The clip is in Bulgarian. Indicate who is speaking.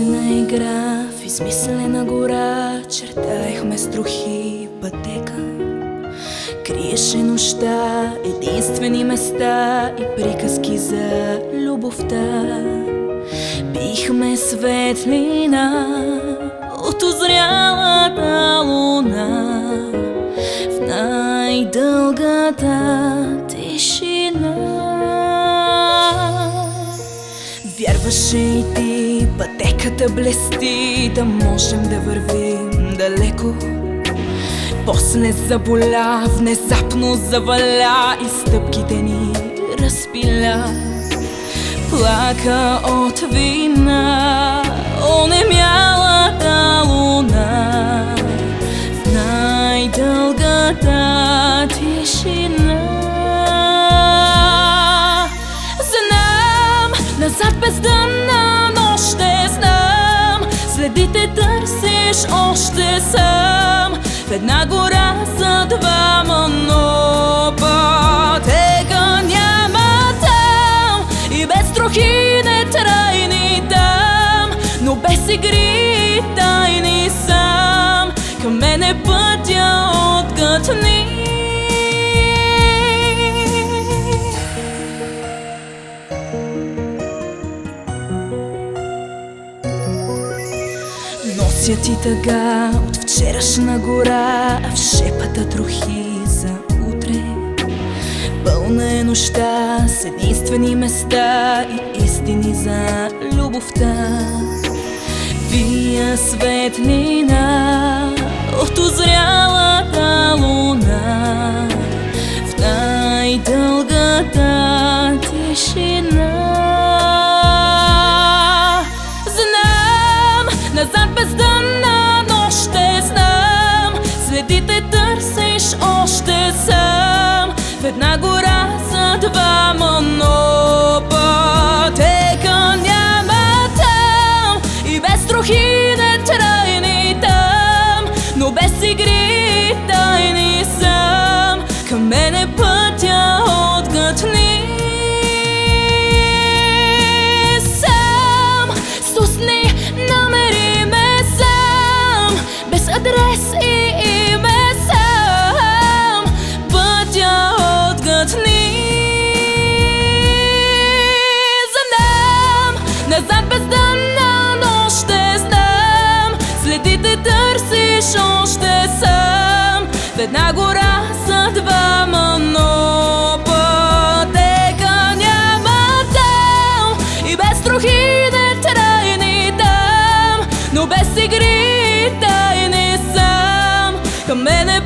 Speaker 1: Смислена игра в измислена гора, чертаехме с трохи пътека. Криеше нощта, единствени места и приказки за любовта. Пихме светлина от озрялата луна в най-дългата тишина. Вярваше и ти, пътеката блести, да можем да вървим далеко. После заболя, внезапно заваля и стъпките ни разпиля. Плака от вина онемялата луна в най-дългата тишина. Знам, назад бездънна нощ ще знам, следите търсиш още сам. В една гора за двама, но пътека няма там и без трохи нетрайни там, но без игри и тайни сам. Към мене пътя отгътни. Нося ти тъга от вчерашна гора, а в шепата трохи за утре. Пълна е нощта с единствени места и истини за любовта. Вия светлина от озрялата луна в най-дългата тишина. Назад бездънна нощ ще знам, следите търсиш още сам. В една гора за двама, но пътека няма там и без трохи нетрайни там, но без игри и тайни сам. Към мене пътя отгътни. Сам с усни намери ме сам, без адрес и име сам. Пътя отгътни. Знам, назад бездънна нощ ще знам, следите търсиш още сам. В една гора за двама, но пътека няма там и без трохи нетрайни там, но без игри и тайни сам. Към мене